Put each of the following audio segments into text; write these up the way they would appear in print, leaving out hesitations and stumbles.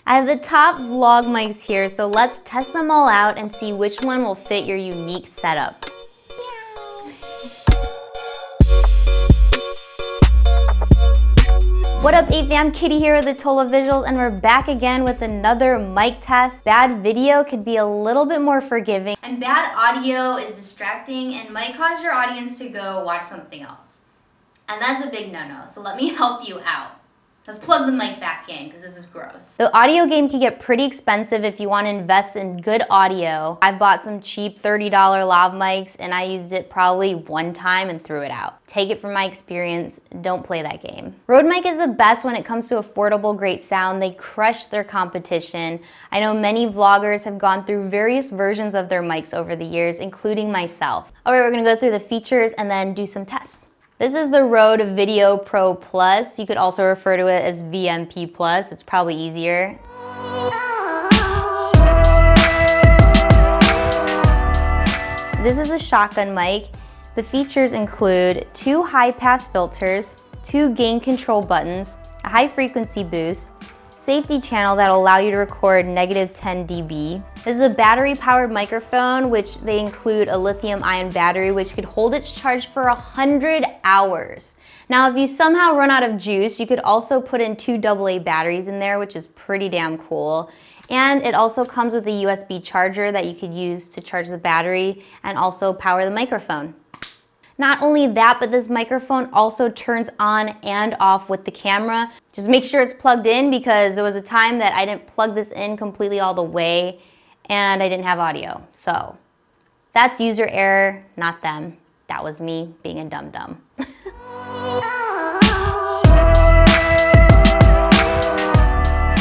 I have the top vlog mics here, so let's test them all out and see which one will fit your unique setup. What up, AFAM? Kitty here with atolavisuals, and we're back again with another mic test. Bad video could be a little bit more forgiving, and bad audio is distracting and might cause your audience to go watch something else. And that's a big no-no, so let me help you out. Let's plug the mic back in, because this is gross. The audio game can get pretty expensive if you want to invest in good audio. I've bought some cheap $30 lav mics, and I used it probably one time and threw it out. Take it from my experience, don't play that game. Rode mic is the best when it comes to affordable, great sound. They crush their competition. I know many vloggers have gone through various versions of their mics over the years, including myself. All right, we're gonna go through the features and then do some tests. This is the Rode Video Pro Plus. You could also refer to it as VMP Plus. It's probably easier. This is a shotgun mic. The features include 2 high-pass filters, 2 gain control buttons, a high-frequency boost, safety channel that will allow you to record -10 dB. This is a battery-powered microphone, which they include a lithium-ion battery, which could hold its charge for 100 hours. Now, if you somehow run out of juice, you could also put in 2 AA batteries in there, which is pretty damn cool. And it also comes with a USB charger that you could use to charge the battery and also power the microphone. Not only that, but this microphone also turns on and off with the camera. Just make sure it's plugged in, because there was a time that I didn't plug this in completely all the way and I didn't have audio. So that's user error, not them. That was me being a dum-dum.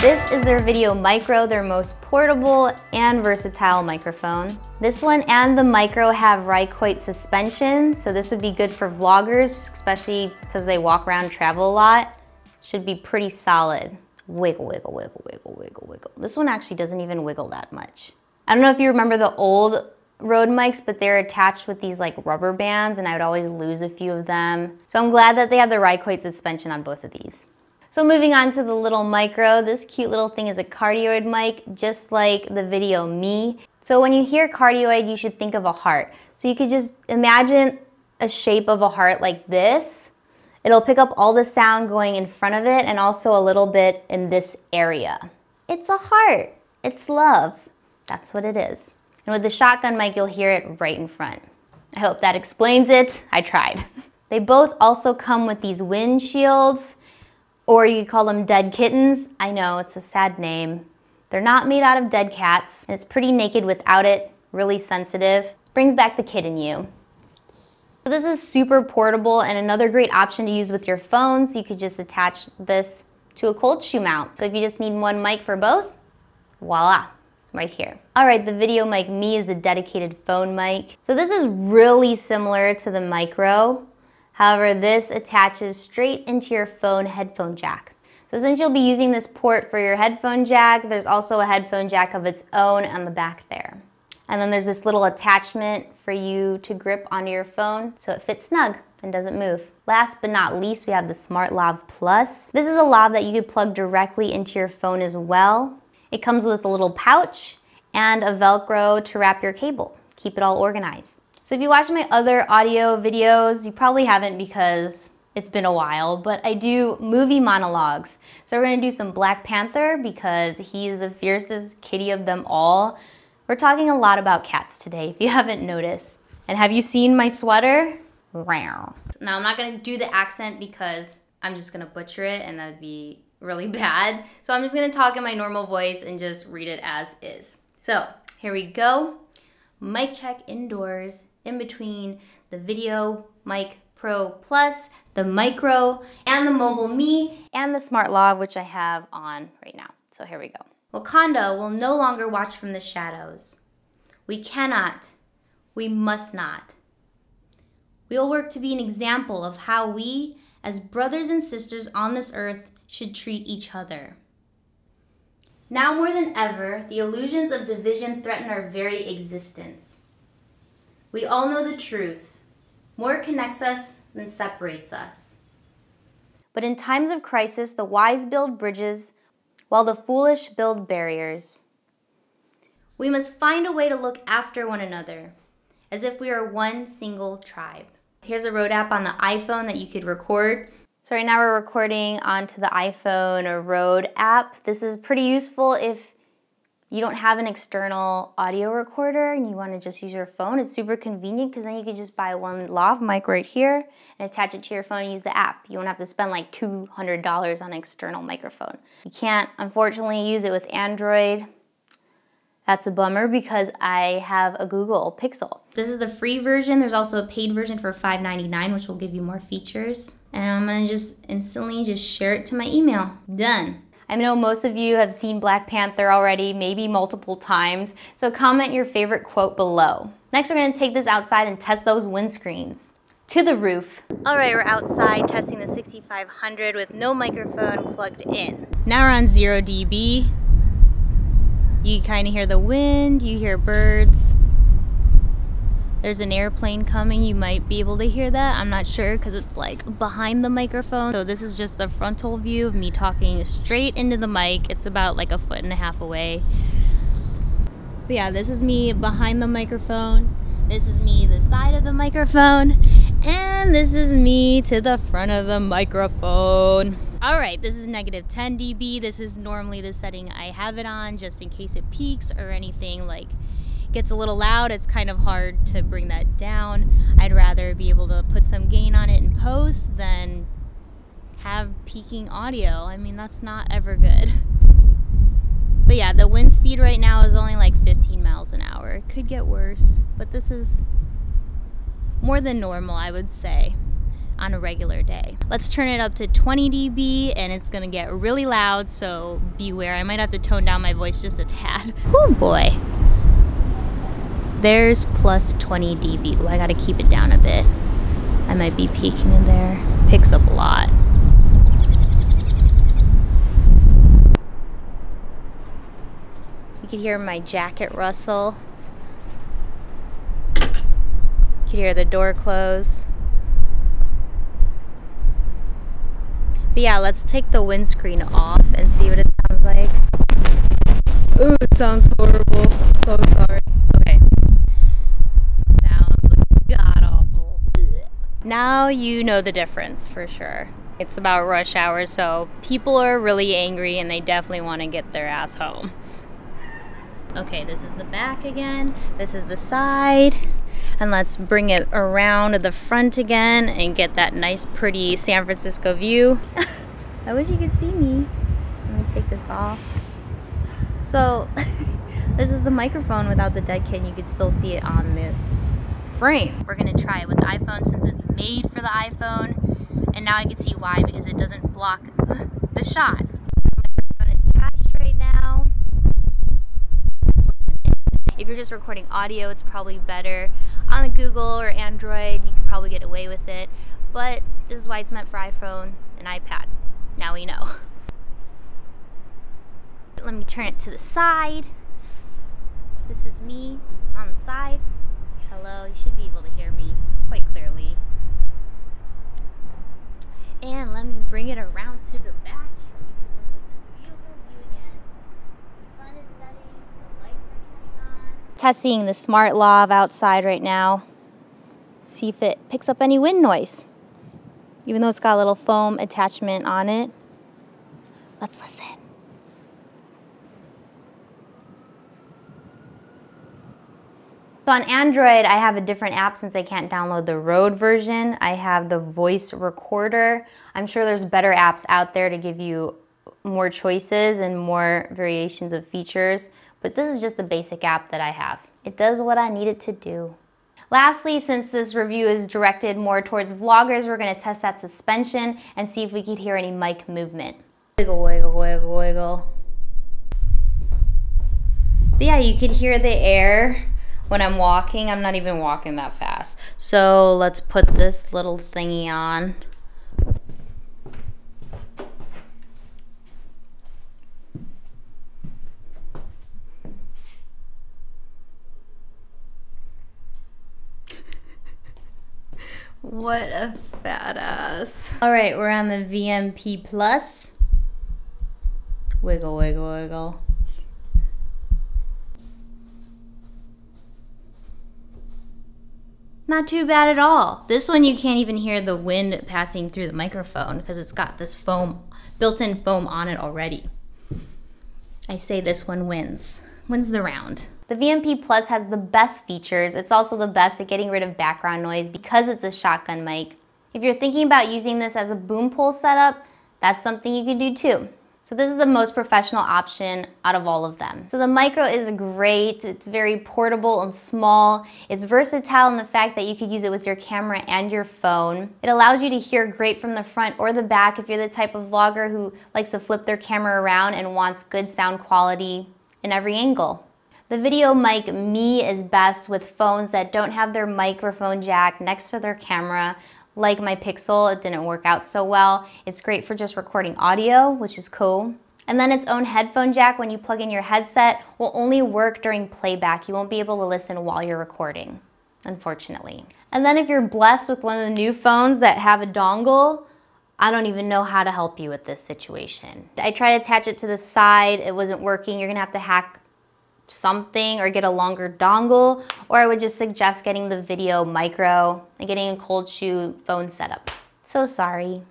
This is their Video Micro, their most portable and versatile microphone. This one and the Micro have Rycoit suspension, so this would be good for vloggers, especially because they walk around and travel a lot. Should be pretty solid. Wiggle, wiggle, wiggle, wiggle, wiggle, wiggle. This one actually doesn't even wiggle that much. I don't know if you remember the old Rode mics, but they're attached with these like rubber bands, and I would always lose a few of them. So I'm glad that they have the Rycoit suspension on both of these. So moving on to the little Micro, this cute little thing is a cardioid mic, just like the Video Me. So when you hear cardioid, you should think of a heart. So you could just imagine a shape of a heart like this. It'll pick up all the sound going in front of it and also a little bit in this area. It's a heart. It's love. That's what it is. And with the shotgun mic, you'll hear it right in front. I hope that explains it. I tried. They both also come with these windshields, or you could call them dead kittens. I know, it's a sad name. They're not made out of dead cats, and it's pretty naked without it, really sensitive. Brings back the kid in you. So this is super portable and another great option to use with your phones. You could just attach this to a cold shoe mount. So if you just need one mic for both, voila, right here. All right, the Video Mic Me is the dedicated phone mic. So this is really similar to the Micro. However, this attaches straight into your phone headphone jack. So since you'll be using this port for your headphone jack, there's also a headphone jack of its own on the back there. And then there's this little attachment for you to grip onto your phone so it fits snug and doesn't move. Last but not least, we have the Smart Lav Plus. This is a lav that you could plug directly into your phone as well. It comes with a little pouch and a Velcro to wrap your cable. Keep it all organized. So if you watch my other audio videos, you probably haven't because it's been a while, but I do movie monologues. So we're gonna do some Black Panther because he's the fiercest kitty of them all. We're talking a lot about cats today, if you haven't noticed. And have you seen my sweater? Now I'm not gonna do the accent because I'm just gonna butcher it and that'd be really bad. So I'm just gonna talk in my normal voice and just read it as is. So here we go. Mic check indoors in between the Video Mic Pro Plus, the Micro, and the Mobile Me, and the Smart Lav, which I have on right now. So here we go. Wakanda will no longer watch from the shadows. We cannot. We must not. We will work to be an example of how we, as brothers and sisters on this earth, should treat each other. Now more than ever, the illusions of division threaten our very existence. We all know the truth. More connects us than separates us. But in times of crisis, the wise build bridges while the foolish build barriers. We must find a way to look after one another, as if we are one single tribe. Here's a road app on the iPhone that you could record. So right now we're recording onto the iPhone or Road app. This is pretty useful if you don't have an external audio recorder and you want to just use your phone. It's super convenient because then you could just buy one lav mic right here and attach it to your phone and use the app. You won't have to spend like $200 on an external microphone. You can't, unfortunately, use it with Android. That's a bummer because I have a Google Pixel. This is the free version. There's also a paid version for $5.99, which will give you more features. And I'm gonna just instantly just share it to my email. Done. I know most of you have seen Black Panther already, maybe multiple times, so comment your favorite quote below. Next, we're gonna take this outside and test those windscreens. To the roof. All right, we're outside testing the 6500 with no microphone plugged in. Now we're on 0 dB. You kind of hear the wind, you hear birds. There's an airplane coming, you might be able to hear that. I'm not sure because it's like behind the microphone. So this is just the frontal view of me talking straight into the mic. It's about like 1.5 feet away. But yeah, this is me behind the microphone. This is me the side of the microphone. And this is me to the front of the microphone. All right, this is negative 10 dB. This is normally the setting I have it on just in case it peaks or anything like gets a little loud. It's kind of hard to bring that down. I'd rather be able to put some gain on it in post than have peaking audio. I mean, that's not ever good. But yeah, the wind speed right now is only like 15 miles an hour. It could get worse, but this is more than normal, I would say, on a regular day. Let's turn it up to 20 dB and it's gonna get really loud, so beware. I might have to tone down my voice just a tad. Oh boy. There's plus 20 dB. Ooh, I gotta keep it down a bit. I might be peaking in there. Picks up a lot. You can hear my jacket rustle. You can hear the door close. But yeah, let's take the windscreen off and see what it sounds like. Ooh, it sounds horrible. I'm so sorry. Okay. Sounds like god awful. Ugh. Now you know the difference for sure. It's about rush hour, so people are really angry and they definitely want to get their ass home. Okay, this is the back again. This is the side. And let's bring it around to the front again and get that nice, pretty San Francisco view. I wish you could see me. Let me take this off. So, this is the microphone without the dead kit, and you can still see it on the frame. We're gonna try it with the iPhone since it's made for the iPhone. And now I can see why, because it doesn't block the shot. I'm attached right now. If you're just recording audio, it's probably better. On the Google or Android, you could probably get away with it. But this is why it's meant for iPhone and iPad. Now we know. Let me turn it to the side. This is me on the side. Hello, you should be able to hear me quite clearly. And let me bring it around to the back. Testing the smart lav outside right now. See if it picks up any wind noise. Even though it's got a little foam attachment on it. Let's listen. So on Android, I have a different app since I can't download the Rode version. I have the voice recorder. I'm sure there's better apps out there to give you more choices and more variations of features. But this is just the basic app that I have. It does what I need it to do. Lastly, since this review is directed more towards vloggers, we're gonna test that suspension and see if we could hear any mic movement. Wiggle, wiggle, wiggle, wiggle. But yeah, you could hear the air when I'm walking. I'm not even walking that fast. So let's put this little thingy on. What a fat ass. All right, we're on the VMP Plus. Wiggle, wiggle, wiggle. Not too bad at all. This one you can't even hear the wind passing through the microphone because it's got this foam, built-in foam on it already. I say this one wins the round. The VMP Plus has the best features. It's also the best at getting rid of background noise because it's a shotgun mic. If you're thinking about using this as a boom pole setup, that's something you can do too. So this is the most professional option out of all of them. So the Micro is great. It's very portable and small. It's versatile in the fact that you could use it with your camera and your phone. It allows you to hear great from the front or the back if you're the type of vlogger who likes to flip their camera around and wants good sound quality in every angle. The Video Mic Me is best with phones that don't have their microphone jack next to their camera. Like my Pixel, it didn't work out so well. It's great for just recording audio, which is cool. And then its own headphone jack, when you plug in your headset, will only work during playback. You won't be able to listen while you're recording, unfortunately. And then if you're blessed with one of the new phones that have a dongle, I don't even know how to help you with this situation. I tried to attach it to the side, it wasn't working. You're gonna have to hack something or get a longer dongle, or I would just suggest getting the Video Micro and getting a cold shoe phone setup. So sorry.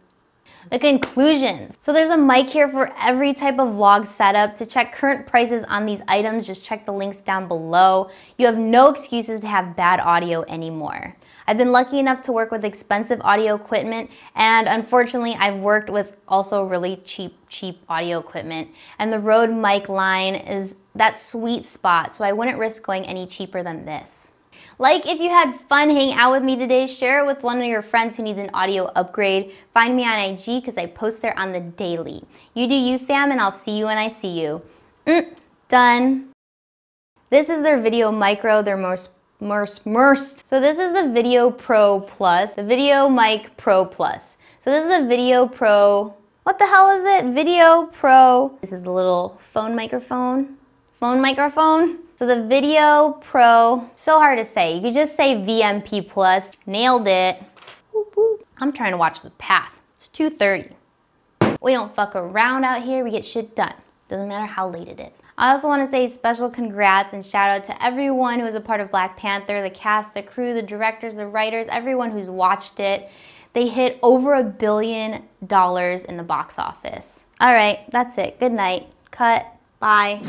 The conclusions. So there's a mic here for every type of vlog setup. To check current prices on these items, just check the links down below. You have no excuses to have bad audio anymore. I've been lucky enough to work with expensive audio equipment, and unfortunately I've worked with also really cheap audio equipment, and the Rode mic line is that sweet spot, so I wouldn't risk going any cheaper than this. Like if you had fun hanging out with me today, share it with one of your friends who needs an audio upgrade. Find me on IG because I post there on the daily. You do you, fam, and I'll see you when I see you. Done. This is their Video Micro, their most So this is the Video Pro Plus, the Video Mic Pro Plus. So this is the Video Pro, what the hell is it? Video Pro. This is the little phone microphone. So the Video Pro, so hard to say. You could just say VMP Plus, nailed it. Whoop, whoop. I'm trying to watch the path. It's 2:30. We don't fuck around out here, we get shit done. Doesn't matter how late it is. I also want to say special congrats and shout out to everyone who was a part of Black Panther, the cast, the crew, the directors, the writers, everyone who's watched it. They hit over $1 billion in the box office. All right, that's it. Good night. Cut. Bye.